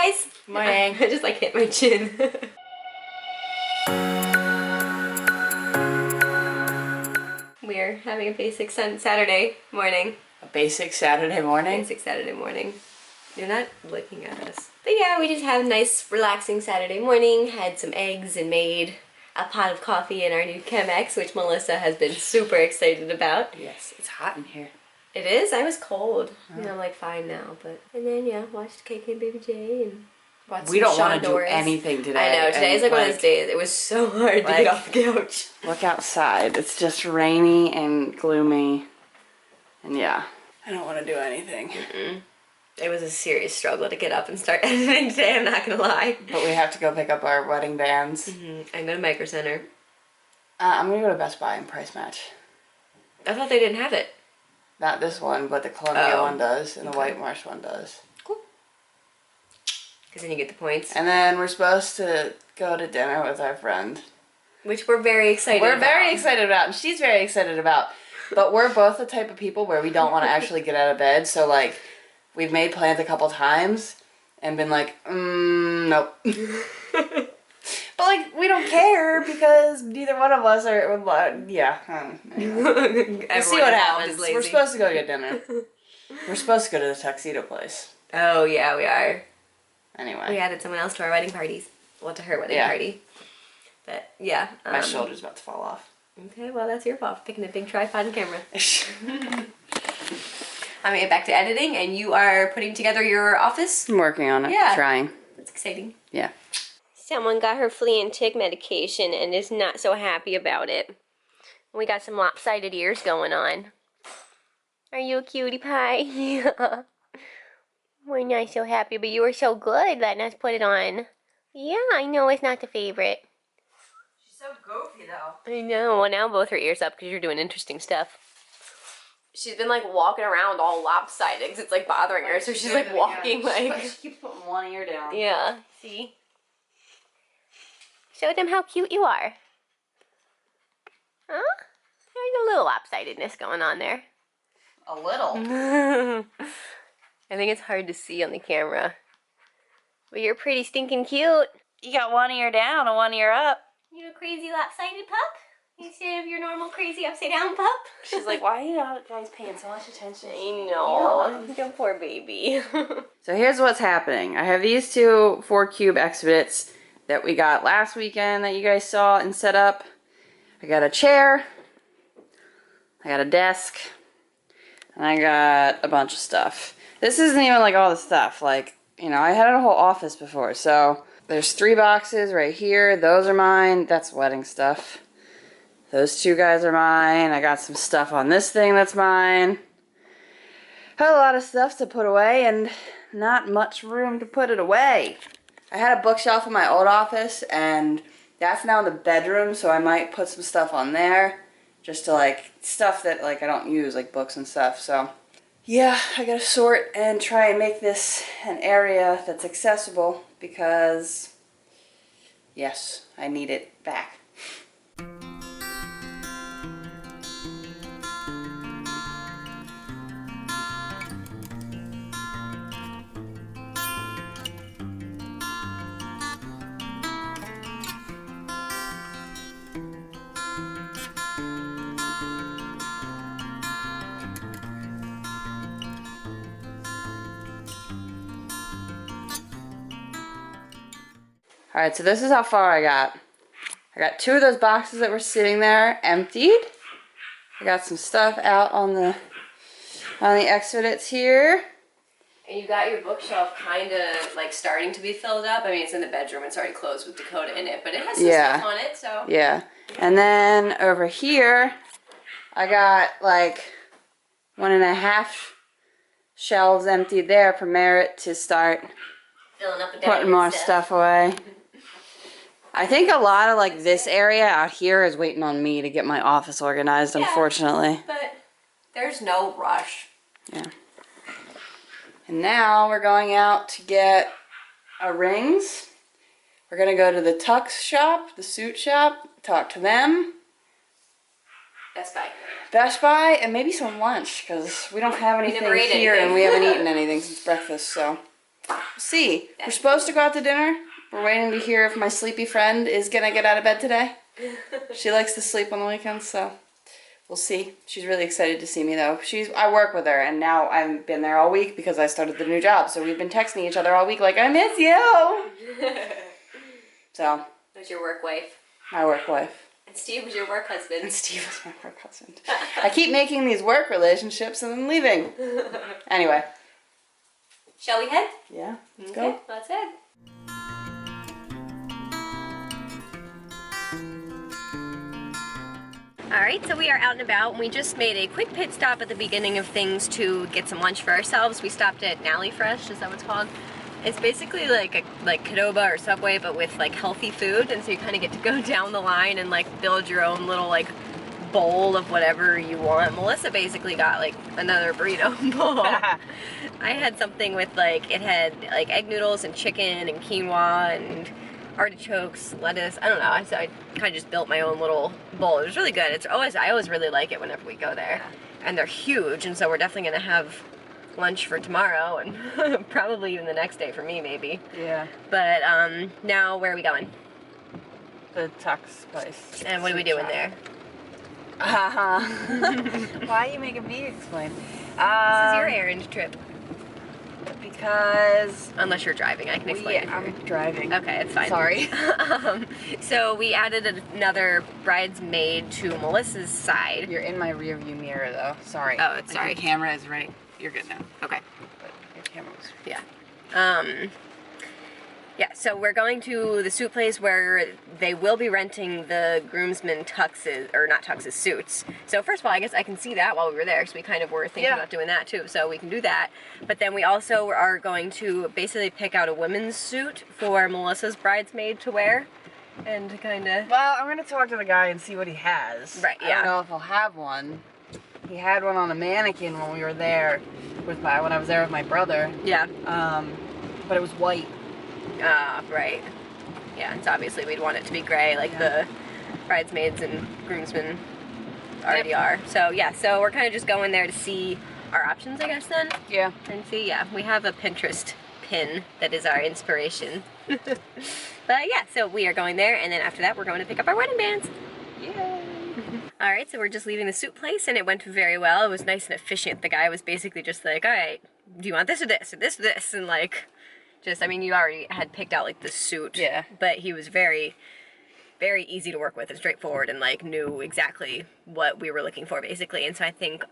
guys. Morning. I just like hit my chin. We're having a basic Saturday morning. A basic Saturday morning? Basic Saturday morning. You're not looking at us. But yeah, we just had a nice relaxing Saturday morning, had some eggs and made a pot of coffee in our new Chemex, which Melissa has been super excited about. Yes, it's hot in here. It is? I was cold. Oh. You know, I'm like fine now, but... And then, yeah, watched KK and Baby J and watched We don't want to do Doris. anything today. I know, today's like one of those days. It was so hard to get off the couch. Look outside. It's just rainy and gloomy. And yeah, I don't want to do anything. It was a serious struggle to get up and start editing today, I'm not gonna lie. But we have to go pick up our wedding bands. I'm going to Micro Center. I'm going to go to Best Buy and price match. I thought they didn't have it. Not this one, but the Columbia one does, and the White Marsh one does. Cool. Because then you get the points. And then we're supposed to go to dinner with our friend. Which we're very excited about. We're very excited about, and she's very excited about. But we're both the type of people where we don't want to actually get out of bed, so like, we've made plans a couple times, and been like, nope. But like, we don't care, because neither one of us are, yeah. Anyway. We'll see what happens. We're supposed to go get dinner. We're supposed to go to the tuxedo place. Oh yeah, we are. Anyway. We added someone else to our wedding parties. Well, to her wedding party. But yeah. My shoulder's about to fall off. Okay, well that's your fault for picking a big tripod and camera. I'm gonna get back to editing, and you are putting together your office? I'm working on it. Yeah. Trying. That's exciting. Yeah. Someone got her flea and tick medication and is not so happy about it. We got some lopsided ears going on. Are you a cutie pie? Yeah. We're not so happy, but you were so good letting us put it on. Yeah, I know it's not the favorite. She's so goofy though. I know. Well, now both her ears up because you're doing interesting stuff. She's been like walking around all lopsided because it's like bothering her, so she's like walking like... She keeps putting one ear down. Yeah, see? Show them how cute you are. Huh? There's a little lopsidedness going on there. A little. I think it's hard to see on the camera. But you're pretty stinking cute. You got one ear down and one ear up. You a crazy lopsided pup? Instead of your normal crazy upside down pup? She's like, why are you guys paying so much attention? I know. Your poor baby. So here's what's happening. I have these two 4-cube exhibits that we got last weekend that you guys saw and set up. I got a chair, I got a desk, and I got a bunch of stuff. This isn't even like all the stuff, like, you know, I had a whole office before, so there's 3 boxes right here. Those are mine. That's wedding stuff. Those 2 guys are mine. I got some stuff on this thing that's mine. Had a lot of stuff to put away and not much room to put it away. I had a bookshelf in my old office, and that's now in the bedroom, so I might put some stuff on there, just to like, stuff that like I don't use, like books and stuff, so. Yeah, I gotta sort and try and make this an area that's accessible, because, yes, I need it back. Alright, so this is how far I got. I got 2 of those boxes that were sitting there emptied. I got some stuff out on the exhibits here. And you got your bookshelf kind of like starting to be filled up. I mean, it's in the bedroom. It's already closed with Dakota in it, but it has some stuff on it, so. Yeah. And then over here, I got like 1.5 shelves emptied there for Merrit to start Filling up the putting more stuff away. I think a lot of like this area out here is waiting on me to get my office organized, unfortunately. But there's no rush. Yeah. And now we're going out to get our rings. We're going to go to the tux shop, the suit shop, talk to them. Best Buy. Best Buy, and maybe some lunch, because we don't have anything here and we haven't eaten anything since breakfast, so. See, we're supposed to go out to dinner. We're waiting to hear if my sleepy friend is gonna get out of bed today. She likes to sleep on the weekends, so we'll see. She's really excited to see me though. I work with her, and now I've been there all week because I started the new job. So we've been texting each other all week like, I miss you. So. That's your work wife. My work wife. And Steve was your work husband. And Steve was my work husband. I keep making these work relationships and then leaving. Anyway. Shall we head? Yeah, let's Okay, go. let's head. Alright, so we are out and about, and we just made a quick pit stop at the beginning of things to get some lunch for ourselves. We stopped at Nally Fresh, is that what it's called? It's basically like Qdoba or Subway, but with like healthy food, and so you kind of get to go down the line and like build your own little like bowl of whatever you want. Melissa basically got like another burrito bowl. I had something with like, it had like egg noodles and chicken and quinoa and artichokes, lettuce, I don't know, so I kind of just built my own little bowl. It was really good. I always really like it whenever we go there. And they're huge, and so we're definitely gonna have lunch for tomorrow and probably even the next day for me maybe. Yeah. But now where are we going? The tux place. And what are we doing there? Why are you making me explain? This is your errand trip. Because... Unless you're driving, I can explain it. I'm driving. Okay, it's fine. Sorry. So we added another bridesmaid to Melissa's side. You're in my rear view mirror though. Sorry. Oh, it's sorry. Your camera is right. You're good now. Okay. But your camera was... Yeah. Yeah, so we're going to the suit place where they will be renting the groomsmen tuxes, or not tuxes, suits. So first of all, I guess I can see that while we were there, because we kind of were thinking about doing that too, so we can do that. But then we also are going to basically pick out a women's suit for Melissa's bridesmaid to wear, and to kind of... Well, I'm going to talk to the guy and see what he has. Right, yeah. I don't know if he'll have one. He had one on a mannequin when we were there, when I was there with my brother. Yeah. But it was white. Right. Yeah, and so obviously we'd want it to be gray, like the bridesmaids and groomsmen already are. So yeah, so we're kind of just going there to see our options, I guess, then. Yeah. And see, yeah, we have a Pinterest pin that is our inspiration. But yeah, so we are going there, and then after that we're going to pick up our wedding bands. Yay! Alright, so we're just leaving the suit place, and it went very well. It was nice and efficient. The guy was basically just like, alright, do you want this or this or this or this? And like... I mean, you already had picked out, like, the suit. Yeah. But he was very, very easy to work with and straightforward and, like, knew exactly what we were looking for, basically. And so I think,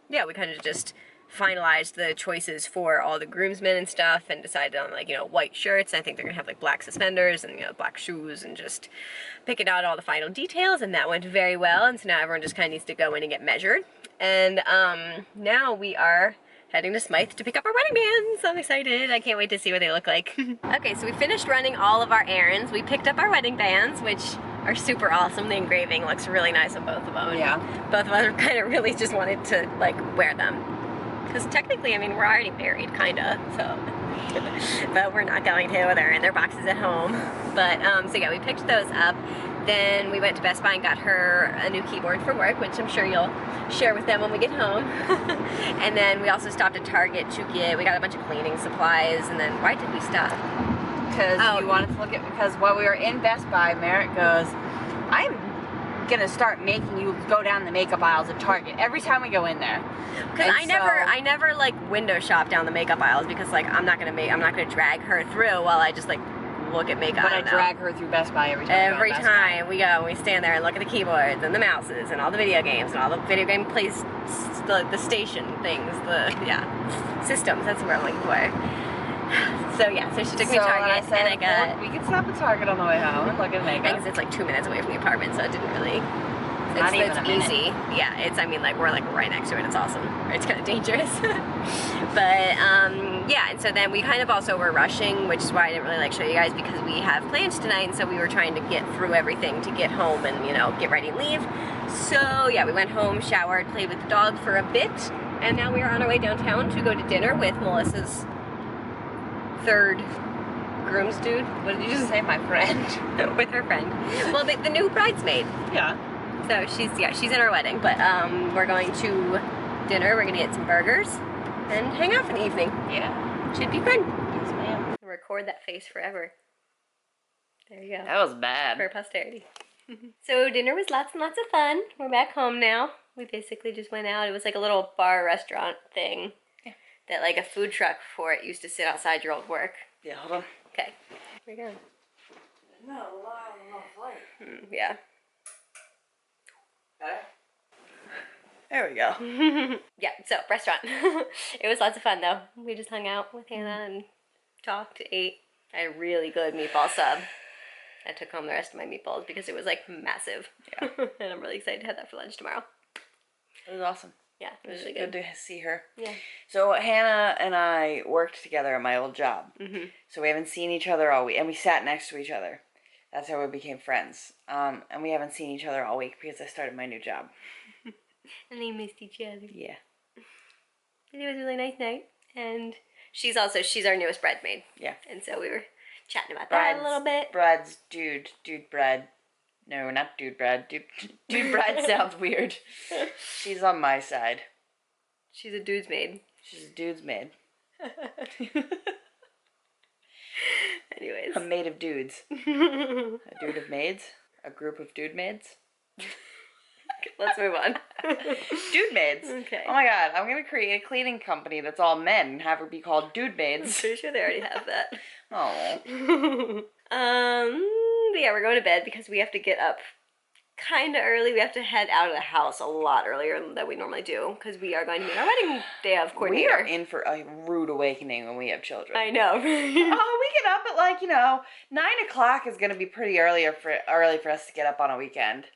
yeah, we kind of just finalized the choices for all the groomsmen and stuff and decided on, like, you know, white shirts. I think they're going to have, like, black suspenders and, you know, black shoes and just picking out all the final details. And that went very well. And so now everyone just kind of needs to go in and get measured. And now we are... heading to Smythe to pick up our wedding bands. I'm excited. I can't wait to see what they look like. Okay, so we finished running all of our errands. We picked up our wedding bands, which are super awesome. The engraving looks really nice on both of them. Yeah. Both of us kind of really just wanted to, like, wear them. Because technically, I mean, we're already married, kind of, so. But we're not going to. They're in their boxes at home. But, so yeah, we picked those up. Then we went to Best Buy and got her a new keyboard for work, which I'm sure you'll share with them when we get home. And then we also stopped at Target to we got a bunch of cleaning supplies, and then why did we stop? Because you wanted to look at, because while we were in Best Buy, Merrit goes, I'm gonna start making you go down the makeup aisles at Target every time we go in there. Because I never like window shop down the makeup aisles, because like I'm not gonna drag her through while I just like look at makeup. But I drag her through Best Buy every time. Every time we go, and we stand there and look at the keyboards and the mouses and all the video games and all the video game the station things, systems. That's what I'm looking for. So yeah, so she took me to Target, and I got. We could stop at Target on the way home and look at makeup. Because it's like 2 minutes away from the apartment, so it didn't really. Not even a minute. Easy. Yeah, it's. I mean, like we're like right next to it. It's awesome. It's kind of dangerous, but yeah. And so then we kind of also were rushing, which is why I didn't really like show you guys, because we have plans tonight, and so we were trying to get through everything to get home and, you know, get ready and leave. So yeah, we went home, showered, played with the dog for a bit, and now we are on our way downtown to go to dinner with Melissa's third groom's dude. What did you just say? My friend. With her friend. Well, the new bridesmaid. Yeah. So she's in our wedding, but we're going to dinner. We're gonna get some burgers and hang out for the evening. Yeah. Should be fun. record that face forever. There you go. That was bad. For posterity. So dinner was lots and lots of fun. We're back home now. We basically just went out. It was like a little bar restaurant thing. Yeah. That like a food truck for it used to sit outside your old work. Yeah, hold on. Okay. Here we go. No, no flight. Yeah. Okay. There we go. Yeah, so restaurant. It was lots of fun though. We just hung out with Hannah and talked, ate. I had a really good meatball sub. I took home the rest of my meatballs because it was like massive. Yeah. And I'm really excited to have that for lunch tomorrow. It was awesome. Yeah, it was really good. Good to see her. Yeah. So Hannah and I worked together at my old job. Mm-hmm. So we haven't seen each other all week, and we sat next to each other. That's how we became friends. And we haven't seen each other all week because I started my new job. And they missed each other. Yeah. But it was a really nice night. And she's our newest bridesmaid. Yeah. And so we were chatting about that a little bit. Bride's dude bride. No, not dude bride. Dude bride sounds weird. She's on my side. She's a dude's maid. She's a dude's maid. Anyways. A maid of dudes. A dude of maids? A group of dude maids? Let's move on. Dude maids. Okay. Oh my god, I'm gonna create a cleaning company that's all men and have it be called Dude Maids. I'm pretty sure they already have that. Oh. But yeah, we're going to bed because we have to get up kind of early. We have to head out of the house a lot earlier than we normally do because we are going to meet our wedding day of coordinator. We are in for a rude awakening when we have children. I know. Oh, we get up at like, 9 o'clock is going to be pretty early for us to get up on a weekend.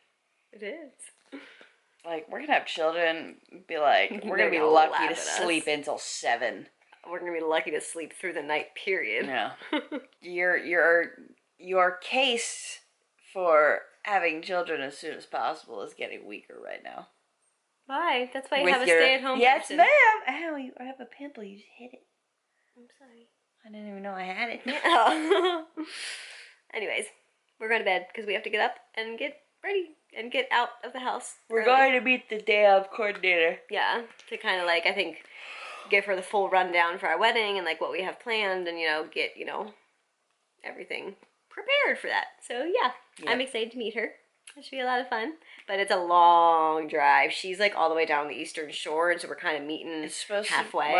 It is. Like, we're going to have children, we're going to be lucky to sleep until 7. We're going to be lucky to sleep through the night, period. Yeah. Your case for having children as soon as possible is getting weaker right now. Why? That's why you have a stay-at-home Yes, person. ma'am. Ow, I have a pimple. You just hit it. I'm sorry. I didn't even know I had it. Oh. Anyways, we're going to bed because we have to get up and get ready and get out of the house. We're going to meet the day of coordinator. Yeah, to kind of I think, give her the full rundown for our wedding and what we have planned and, get, everything prepared for that. So yeah, I'm excited to meet her. It should be a lot of fun. But it's a long drive. She's all the way down the Eastern Shore, and so we're kind of meeting halfway.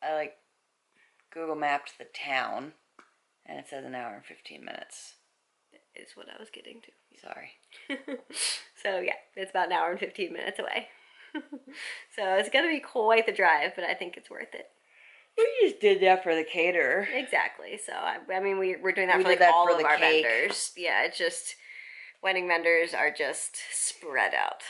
I Google mapped the town, and it says an hour and 15 minutes. Is what I was getting to. Sorry. So yeah, it's about an hour and 15 minutes away. So it's gonna be quite the drive, but I think it's worth it. We just did that for the caterer. Exactly. So I mean, we're doing that for all of our vendors. Yeah, it's just wedding vendors are just spread out.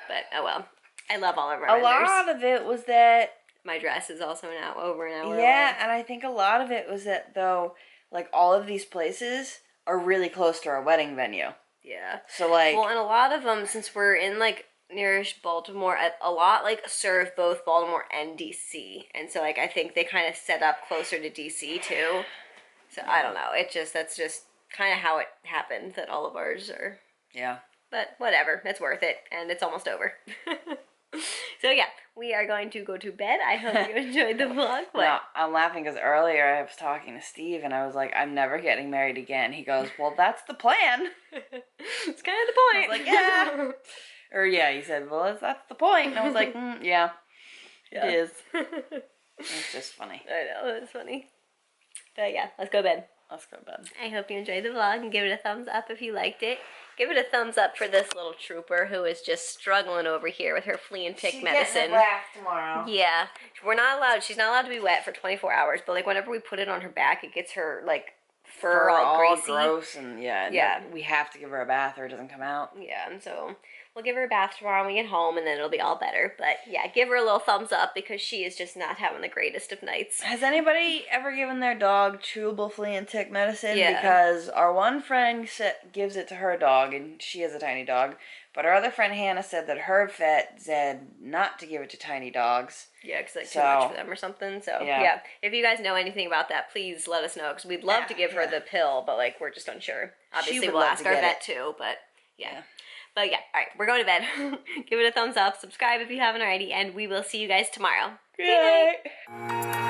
But oh well, I love all of our vendors. A lot of it was that my dress is also over an hour. Yeah, away. And I think a lot of it was that though, all of these places are really close to our wedding venue. Yeah. So well, and a lot of them, since we're in nearish Baltimore, a lot serve both Baltimore and DC, and so I think they kind of set up closer to DC too. So I don't know. That's just kind of how it happened that all of ours are. Yeah. But whatever, it's worth it, and it's almost over. So yeah, we are going to go to bed. I hope you enjoyed the vlog. No, I'm laughing because earlier I was talking to Steve and I was like, I'm never getting married again. He goes, well, that's the plan. It's kind of the point. I was like, yeah. Or yeah, he said, well, that's the point. And I was like, yeah, it is. It's just funny. I know, it's funny. But yeah, let's go to bed. Let's go to bed. I hope you enjoyed the vlog and give it a thumbs up if you liked it. Give it a thumbs up for this little trooper who is just struggling over here with her flea and tick medicine. She's getting a bath tomorrow. Yeah. She's not allowed to be wet for 24 hours, but whenever we put it on her back, it gets her fur all greasy. Gross and yeah. We have to give her a bath or it doesn't come out. Yeah, and so we'll give her a bath tomorrow when we get home, and then it'll be all better. But yeah, give her a little thumbs up because she is just not having the greatest of nights. Has anybody ever given their dog chewable flea and tick medicine? Yeah. Because our one friend gives it to her dog, and she has a tiny dog. But our other friend Hannah said that her vet said not to give it to tiny dogs. Yeah, because too much for them or something. So yeah, if you guys know anything about that, please let us know because we'd love to give her the pill, but we're just unsure. Obviously, we'll ask our vet too, but yeah. But yeah, all right, we're going to bed. Give it a thumbs up, subscribe if you haven't already, and we will see you guys tomorrow. Good night.